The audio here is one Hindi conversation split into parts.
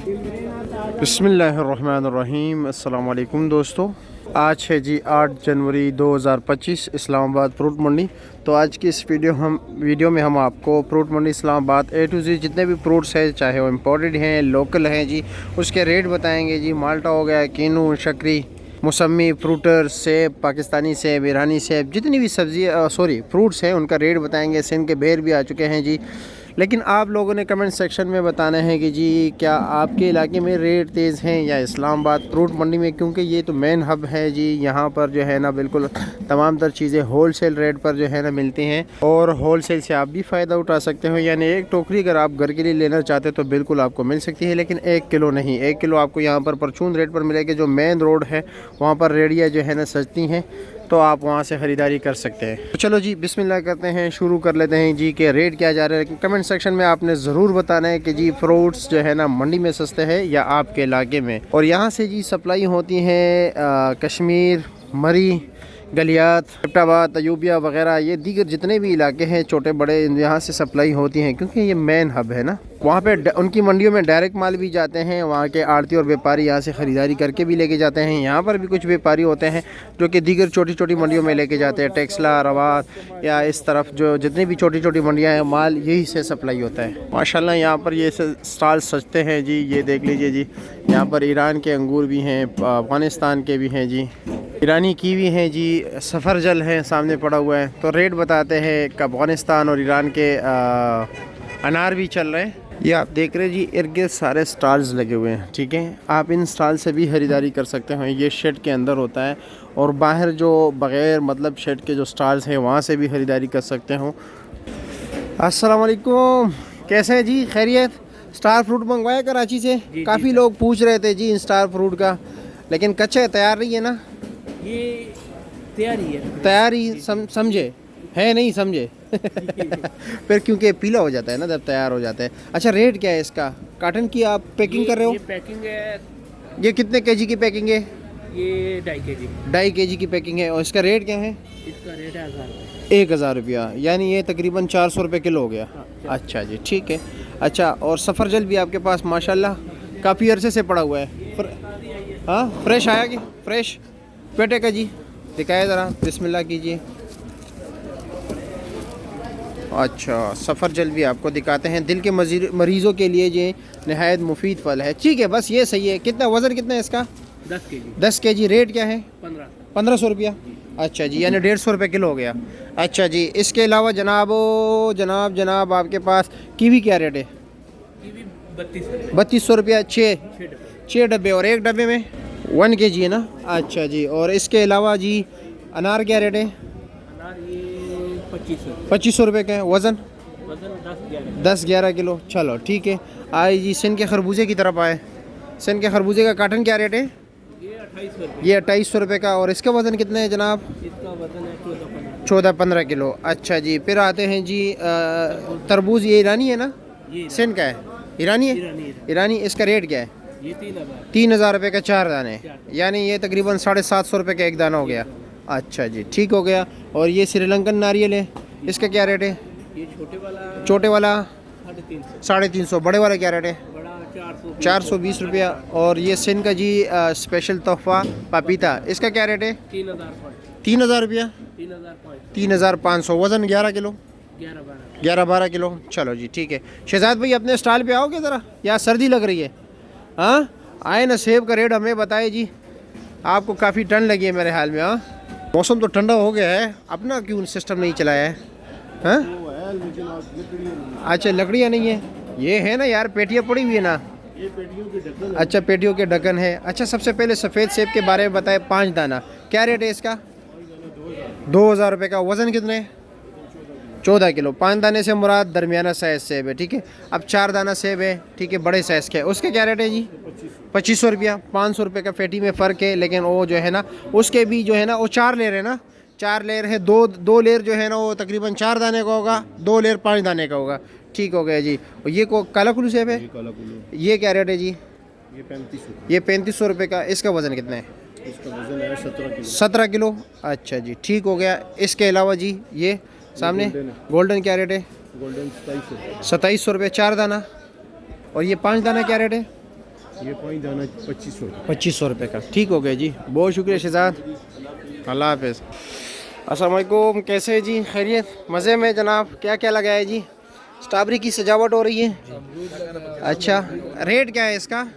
बिस्मिल्लाहिर्रहमानिर्रहीम। अस्सलाम वालेकुम दोस्तों, आज है जी 8 जनवरी 2025 इस्लामाबाद फ्रूट मंडी। तो आज की इस वीडियो में हम आपको fruit Mandi Islamabad A to Z जितने भी फ्रूट्स हैं, चाहे वो इम्पोर्टेड हैं लोकल हैं जी, उसके रेट बताएंगे जी। माल्टा हो गया, कीनू, शकरी, मौसमी, फ्रूटर, सेब, पाकिस्तानी सेब, ईरानी सेब, जितनी भी फ्रूट्स हैं उनका रेट बताएंगे। सिंध के बेर भी आ चुके हैं जी। लेकिन आप लोगों ने कमेंट सेक्शन में बताना है कि जी क्या आपके इलाके में रेट तेज़ हैं या इस्लामाबाद फ्रूट मंडी में, क्योंकि ये तो मेन हब है जी। यहाँ पर जो है ना बिल्कुल तमाम तर चीज़ें होलसेल रेट पर जो है ना मिलती हैं और होलसेल से आप भी फ़ायदा उठा सकते हो। यानी एक टोकरी अगर आप घर के लिए लेना चाहते हो तो बिल्कुल आपको मिल सकती है, लेकिन 1 किलो नहीं। 1 किलो आपको यहाँ पर परचून रेट पर मिलेगी। जो मेन रोड है वहाँ पर रेडियाँ जो है ना सजती हैं, तो आप वहाँ से ख़रीदारी कर सकते हैं। तो चलो जी बिस्मिल्लाह करते हैं, शुरू कर लेते हैं जी के रेट क्या जा रहे हैं। कमेंट सेक्शन में आपने ज़रूर बताना है कि जी फ्रूट्स जो है ना मंडी में सस्ते हैं या आपके इलाके में। और यहाँ से जी सप्लाई होती है कश्मीर, मरी, गलियात, एबटाबाद, अयूबिया वगैरह, ये दीगर जितने भी इलाके हैं छोटे बड़े, यहाँ से सप्लाई होती हैं क्योंकि ये मेन हब है ना। वहाँ पे उनकी मंडियों में डायरेक्ट माल भी जाते हैं। वहाँ के आड़ती और व्यापारी यहाँ से ख़रीदारी करके भी लेके जाते हैं। यहाँ पर भी कुछ व्यापारी होते हैं जो कि दीगर छोटी छोटी मंडियों में लेके जाते हैं। टेक्सला, रवात या इस तरफ जो जितनी भी छोटी छोटी मंडियाँ हैं, माल यही से सप्लाई होता है। माशाल्लाह यहाँ पर ये स्टॉल सजते हैं जी। ये देख लीजिए जी, यहाँ पर ईरान के अंगूर भी हैं, अफ़गानिस्तान के भी हैं जी, ईरानी कीवी हैं जी, सफ़रजल है सामने पड़ा हुआ है। तो रेट बताते हैं। अफ़गानिस्तान और ईरान के अनार भी चल रहे हैं। ये आप देख रहे हैं जी, इर्द गिर्द सारे स्टॉल्स लगे हुए हैं। ठीक है, आप इन स्टॉल से भी ख़रीदारी कर सकते हैं। ये शेड के अंदर होता है और बाहर जो बग़ैर मतलब शेड के जो स्टॉल्स हैं वहाँ से भी ख़रीदारी कर सकते हो। अस्सलाम वालेकुम, कैसे हैं जी? खैरियत? स्टार फ्रूट मंगवाया कराची से? काफ़ी लोग पूछ रहे थे जी इन स्टार फ्रूट का, लेकिन कच्चा है, तैयार नहीं है ना? ये तैयार ही है। तैयार ही समझे है, नहीं समझे फिर क्योंकि पीला हो जाता है ना जब तैयार हो जाता है। अच्छा, रेट क्या है इसका? काटन की आप पैकिंग कर रहे हो? ये पैकिंग है। ये कितने केजी की पैकिंग है? ये 2.5 kg। 2.5 kg की पैकिंग है। और इसका रेट क्या है? इसका रेट है 1000 रुपया, यानी ये तकरीबन 400 रुपये किलो हो गया। अच्छा जी, ठीक है। अच्छा, और सफ़रजल भी आपके पास माशाल्लाह काफ़ी अरसे से पड़ा हुआ है। हाँ, फ्रेश आया कि फ्रेश पेटे का जी? दिखाया ज़रा, बिस्मिल्लाह कीजिए। अच्छा, सफ़रजल भी आपको दिखाते हैं। दिल के मरीज़ों के लिए ये नहायत मुफीद फल है। ठीक है, बस ये सही है। कितना वज़न कितना है इसका? 10 kg। 10 kg। रेट क्या है? 1500 रुपया। अच्छा जी, यानी 150 रुपये किलो हो गया। अच्छा जी, इसके अलावा जनाब आपके पास कीवी क्या रेट है? कीवी 3200 रुपया। 6 डब्बे, और एक डब्बे में 1 kg है ना? अच्छा जी, और इसके अलावा जी अनार क्या रेट है? अनार ये 2500 रुपये का है। वज़न 10-11 किलो। चलो ठीक है। आए जी सिंध के खरबूजे की तरफ आए। सिंध के खरबूजे का काटन क्या रेट है? ये 2800 रुपये का। और इसका वज़न कितना है जनाब? इसका वज़न है 14-15 किलो। अच्छा जी, फिर आते हैं जी तरबूज। ये ईरानी है ना? सिंध का है? ईरानी है? ईरानी। इसका रेट क्या है? ये 3000 रुपये का 4 दाने, यानी ये तकरीबन 750 रुपये का एक दाना हो गया। अच्छा जी, ठीक हो गया। और ये श्रीलंकन नारियल है, इसका क्या रेट है? ये छोटे वाला 350। बड़े वाला क्या रेट है? बड़ा 420 रुपया। और ये सिंध का जी स्पेशल तोहफा पपीता, इसका क्या रेट है? 3000 रुपया। 3500। वज़न 11 किलो। 11-12 किलो। चलो जी, ठीक है। शहजाद भाई अपने स्टॉल पे आओगे ज़रा, या सर्दी लग रही है? हाँ, आए ना। सेब का रेट हमें बताए जी, आपको काफ़ी ठंड लगी है मेरे हाल में। हाँ, मौसम तो ठंडा हो गया है, अपना क्यों सिस्टम नहीं चलाया है? हाँ, अच्छा, लकड़ियाँ नहीं है। ये है ना यार, पेटियाँ पड़ी हुई है ना? ये पेटियों के ढक्कन। अच्छा, पेटियों के ढक्कन है। अच्छा, सबसे पहले सफ़ेद सेब के बारे में बताए। 5 दाना क्या रेट है इसका? 2000 रुपये का। वज़न कितने? 14 किलो। 5 दाने से मुराद दरमियाना साइज़ सेब है। ठीक है। अब 4 दाना सेब है, ठीक है, बड़े साइज़ का है। उसका क्या रेट है जी? 2500 रुपया। 500 रुपये का पेटी में फ़र्क है, लेकिन वो जो है ना उसके भी जो है ना वो 4 लेयर है ना। 4 लेयर है। दो लेयर जो है ना वो तकरीबन 4 दाने का होगा, 2 लेयर 5 दाने का होगा। ठीक हो गया जी। और ये काला कुल्लू सेब है? ये क्या रेट है जी? ये 3500 रुपये का। इसका वज़न कितना है? इसका वज़न है 17 किलो। अच्छा जी, ठीक हो गया। इसके अलावा जी ये सामने गोल्डन क्या रेट है? गोल्डन 2700 रुपये 4 दाना। और ये 5 दाना क्या रेट है? ये 5 दाना 2500। 2500 रुपये का। ठीक हो गया जी, बहुत शुक्रिया शहजाद, अल्लाह हाफिज़। अस्सलाम वालेकुम, कैसे है जी, खैरियत, मज़े में जनाब? क्या क्या लगाया जी? स्ट्रॉबेरी की सजावट हो रही है। अच्छा, रेट क्या है इसका?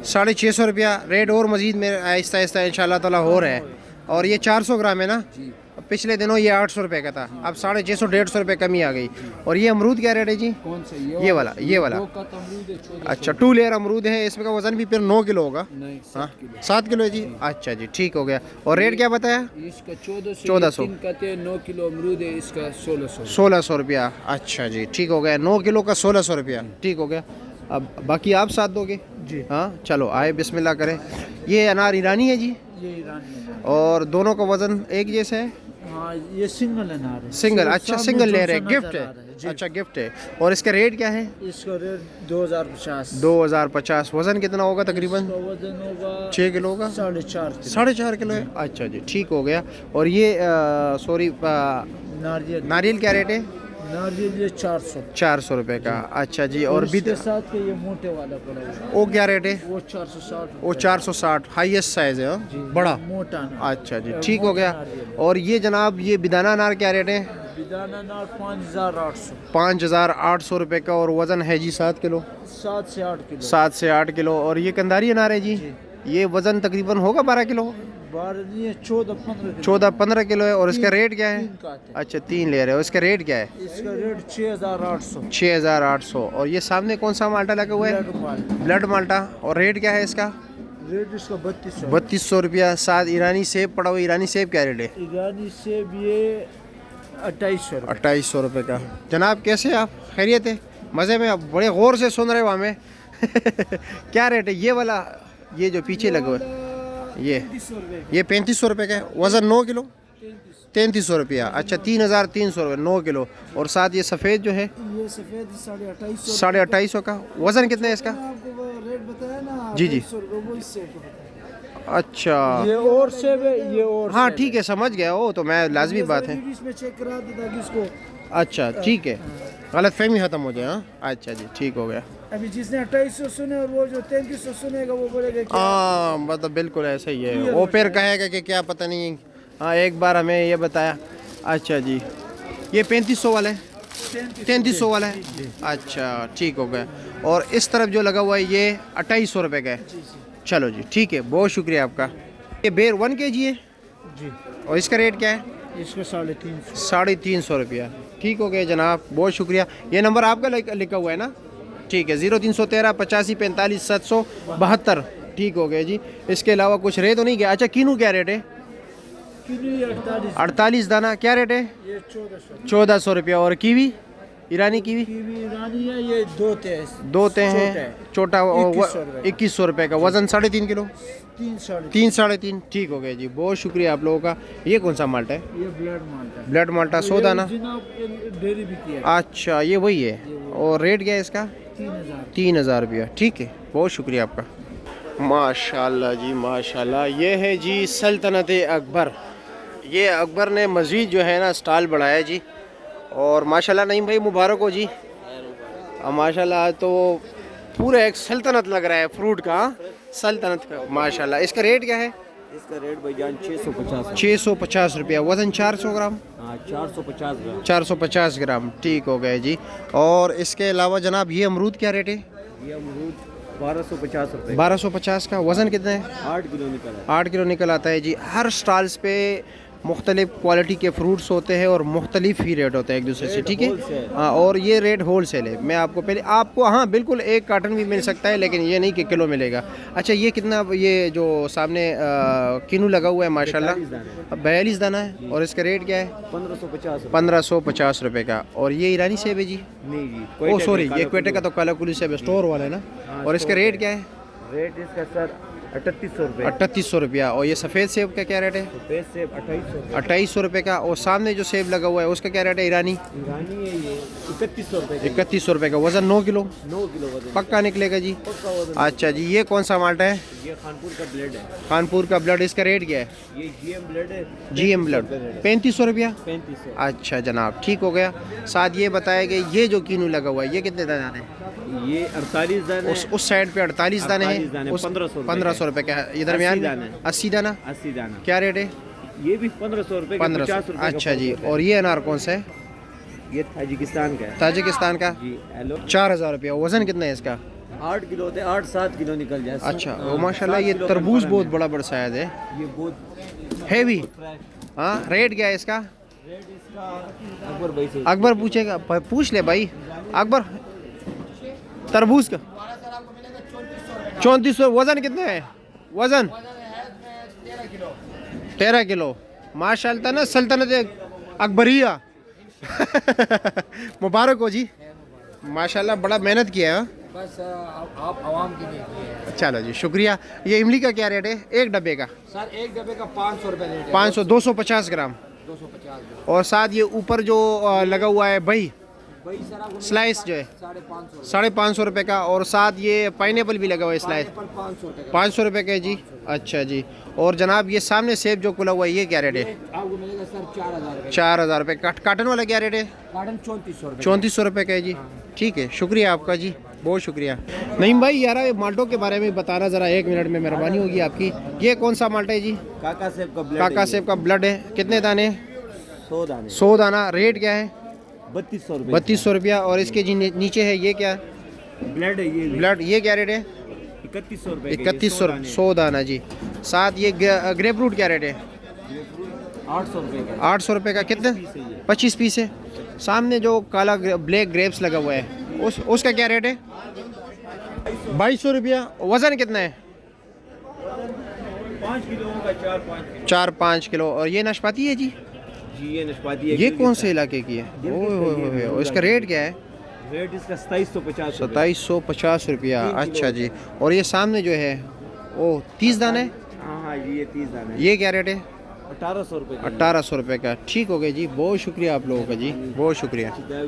650 रुपया रेट, और मज़ीद में आहिस्ता आहिस्ता इंशाल्लाह ताला हो रहा है। और ये 400 ग्राम है ना? पिछले दिनों ये 800 रुपये का था, अब 650 150 रुपये कमी आ गई। और ये अमरूद क्या रेट है जी? कौन सा? ये वाला, ये वाला। अच्छा, 2 लेयर अमरूद है, इसमें का वजन भी फिर 9 किलो होगा? नहीं, हाँ, 7 किलो है जी। अच्छा जी, ठीक हो गया। और रेट क्या बताया? इसका 1400। 1400 9 किलो अमरूद है, इसका 1600। 1600 रुपया। अच्छा जी, ठीक हो गया, 9 किलो का 1600 रुपया, ठीक हो गया। अब बाकी आप साथ दोगे जी। हाँ, चलो आए, बिस्मिल्लाह करें। ये अनार ईरानी है जी, ये ईरानी है। और दोनों का वजन एक जैसा है? हाँ, ये सिंगल अनार है। सिंगल, अच्छा सिंगल ले रहे, सामने गिफ्ट नजर आ है। रहा है, जी। अच्छा, गिफ्ट है। और इसका रेट क्या है? इसका रेट 2050। 2050। वजन कितना होगा तकरीबन? इसका वजन होगा 6 किलो होगा? 4.5 किलो। 4.5 किलो है। अच्छा जी, ठीक हो गया। और ये सॉरी, नारियल, नारियल क्या रेट है? नारियल ये 400। 400 रुपये का। अच्छा जी, और भी इसके साथ के ये मोटे वाला पड़ा हुआ है, वो क्या रेट है? वो 460। वो 460, हाईएस्ट साइज है हाँ? जी, बड़ा। मोटा अनार। अच्छा जी, ठीक हो गया। नारियल। और ये जनाब, ये बिदाना अनार क्या रेट है? बिदाना अनार 5800। 5800 रुपये का, और वज़न है जी 7 किलो। 7 से 8 किलो। 7 से 8 किलो। और ये कंधारी अनार है जी, ये वज़न तकरीबन होगा 12 किलो? 12 नहीं है, 14-15 किलो। 14-15 किलो है। और इसका रेट क्या है? 3 का आता है। अच्छा, 3 ले रहे हो, इसका रेट क्या है? इसका रेट 6800। 6800। और ये सामने कौन सा माल्टा लगा हुआ है? ब्लैक माल। ब्लड माल्टा। और रेट क्या है इसका? रेट इसका 3200। 3200 रुपया। साथ ईरानी सेब पड़ा हुआ, ईरानी सेब क्या रेट है? ईरानी सेब ये 2800। 2800 रुपये का। जनाब कैसे आप, खैरियत है, मज़े में? आप बड़े गौर से सुन रहे हो हमें। क्या रेट है ये वाला, ये जो पीछे लगा हुआ है? ये 3500 रुपये का है। वज़न 9 किलो? 3300 रुपया। अच्छा, 3300 रुपये, 9 किलो। और साथ ये सफ़ेद जो है? ये सफेद 2850। 2850 का। वज़न कितना है इसका? आपको वो रेट बताया ना, जी, जी। 2800 रुपये, वो इस सेब का बताया। अच्छा, ये और सेब है, ये और हाँ सेब ठीक है, समझ गया, वो तो मैं लाजमी बात है। इसमें चेक करा दे ताकि इसको अच्छा, ठीक है, गलत फहमी ख़त्म हो जाए। हाँ, अच्छा जी, ठीक हो गया। अभी जिसने 2800 सुने और वो जो 3300 सुनेगा वो बोलेगा कि हाँ, मतलब बिल्कुल ऐसा ही है। वो फिर कहेगा कि क्या पता नहीं। हाँ, एक बार हमें ये बताया। अच्छा जी, ये 3500 वाला है? 3300 वाला है। अच्छा, ठीक हो गया। और इस तरफ जो लगा हुआ है ये 2800 रुपये का है। चलो जी, ठीक है, बहुत शुक्रिया आपका। ये बेर 1 kg है जी। और इसका रेट क्या है? इसको 350। 350 रुपया। ठीक हो गया जनाब, बहुत शुक्रिया। ये नंबर आपका लिखा हुआ है ना? ठीक है, 0313 85 45 772। ठीक हो गया जी। इसके अलावा कुछ रेट तो नहीं गया? अच्छा, कीनू क्या रेट है? किलो 48 दाना क्या रेट है? ये 1400। 1400 रुपया। और कीवी, ईरानी कीवी? कीवी ईरानी है, ये 2 थे। 2 हैं, छोटा 2100 रुपये का। वज़न 3.5 किलो? 3 3.5। ठीक हो गया जी, बहुत शुक्रिया आप लोगों का। ये कौन सा माल्टा है? ये ब्लड माल्टा है। ब्लड माल्टा 100 दाना। डेरी भी किया। अच्छा, ये वही है। और रेट क्या है इसका? 3000। 3000 रुपया। ठीक है, बहुत शुक्रिया आपका। माशाल्लाह जी, माशाल्लाह। ये है जी सल्तनत अकबर। ये अकबर ने मज़ीद जो है ना स्टॉल बढ़ाया जी। और माशाल्लाह नईम भाई, मुबारक हो जी। माशाल्लाह, तो पूरा एक सल्तनत लग रहा है फ्रूट का, सल्तनत का माशाल्लाह। इसका रेट क्या है? इसका रेट भाईजान 650। 650 रुपया। वज़न 400 ग्राम? हाँ, 450 ग्राम। 450 ग्राम। ठीक हो गए जी। और इसके अलावा जनाब ये अमरूद क्या रेट है? ये अमरूद 1250 रुपये। 1250 का। वज़न कितना है? 8 किलो निकला है। 8 किलो निकल आता है जी। हर स्टॉल्स पे मुख्तलिफ क्वालिटी के फ्रूट्स होते हैं और मुख्तलिफ ही रेट होते हैं एक दूसरे से, ठीक है। हाँ, और ये रेट होल सेल है। मैं आपको पहले आपको, हाँ बिल्कुल, एक कार्टन भी मिल सकता है, लेकिन ये नहीं कि किलो मिलेगा। अच्छा, ये कितना, ये जो सामने किनू लगा हुआ है माशाल्लाह, 42 दाना है। और इसका रेट क्या है? 1550। 1550 रुपये का। और ये ईरानी सेब है जी? नहीं जी, ओ सॉरी, ये क्वेटे का तो काला कुली सेब है, स्टोर वाला है ना? और इसका रेट क्या है? रेट इसका सर 3800 रुपये। 3800 रुपया। और ये सफ़ेद सेब का क्या रेट है? सफेद सेब 2800। 2800 रुपये का। और सामने जो सेब लगा हुआ है उसका क्या रेट है? ईरानी? ईरानी है ये 3100 रुपये। 3100 रुपये का। वज़न 9 किलो? 9 किलो वजन। पक्का निकलेगा जी? पक्का वजन। अच्छा जी, ये कौन सा माल्टा है? ये खानपुर का ब्लेड है। कानपुर का ब्लड। इसका रेट क्या है? ये GM ब्लेड है। GM ब्लड 3500 रुपया। 3500। अच्छा जनाब, ठीक हो गया। साथ ये बताया कि ये जो कीनू लगा हुआ है ये कितने दाना है? ये 48 दाने उस साइड पे 48 दाने 48 दाने, हैं, उस 1500 1500 रुपए का है। इधर 80 में दाने। 80 दाना 80 दाना। क्या रेट है? ये भी 1500 रुपए 1500। अच्छा जी। और ये अनार कौन सा है? ये ताजिकिस्तान का है ताजिकिस्तान का जी। हेलो 4000 रुपया। वजन कितना है इसका? 8 किलो होते 8-7 किलो निकल जाए। अच्छा। हाँ, और माशाल्लाह 7 ये किलो का तरबूज फर्क बहुत है। बड़ा बड़ा शायद है, ये बहुत हैवी। फ्रेश। हाँ, रेट क्या है इसका? रेट इसका अकबर भाई से अकबर पूछेगा, पूछ ले भाई अकबर। तरबूज का 3400। वजन कितना है? वजन 13 किलो। माशाल्लाह ना सल्तनत अकबरिया। मुबारक हो जी, माशाल्लाह बड़ा मेहनत किया है। बस आप आवाम के लिए किए। चलो जी शुक्रिया। ये इमली का क्या रेट है एक डब्बे का? सर एक डब्बे का 500 रुपये रेट है। 500 250 ग्राम। 250 और साथ ये ऊपर जो लगा हुआ है भाई भाई सर आपको स्लाइस जो है 550 550 रुपये का। और साथ ये पाइनएप्पल भी लगा हुआ है स्लाइस, पर 500 रुपये का 500 रुपये का है जी। अच्छा जी। और जनाब ये सामने सेब जो खुला हुआ है ये क्या रेट है? आपको मिलेगा सर 4000 रुपये। 4000 रुपये। काटन वाला क्या रेट है? कार्टन 3400 रुपये। 3400 रुपये का है जी। ठीक है, शुक्रिया आपका जी, बहुत शुक्रिया। नईम भाई यार ये माल्टों के बारे में बताना ज़रा, 1 मिनट में मेहरबानी होगी आपकी। ये कौन सा माल्टा है जी? काका सेब का ब्लेड काका सेब का ब्लड है। कितने दाने? 100 दाने 100 दाना। रेट क्या है? 3200 रुपए 3200 रुपया। और इसके जी नीचे है ये क्या? ब्लेड है ये ब्लड। ये क्या रेट है? 3100 रुपए 3100। 100 दाना जी। साथ ये ग्रेप फ्रूट क्या रेट है? 800 रुपए का 800 रुपये का। कितने? पीस है ये। 25 पीस है। सामने जो काला ब्लैक ग्रेप्स लगा हुआ है उसका क्या रेट है? 2200 रुपया। वज़न कितना है? 5 किलो का 4-5 4-5 किलो। और ये नाशपाती है जी? जी ये नाशपाती है। ये कौन से इलाके की है? ओह, इसका रेट क्या है? रेट इसका 2750 2750 रुपया। 3 किलो। अच्छा जी। और ये सामने जो है वो 30 दाने। हाँ हाँ ये 30 दाने ये क्या रेट है? 1800 रुपए 1800 रुपये का। ठीक हो गया जी, बहुत शुक्रिया आप लोगों का जी, बहुत शुक्रिया। का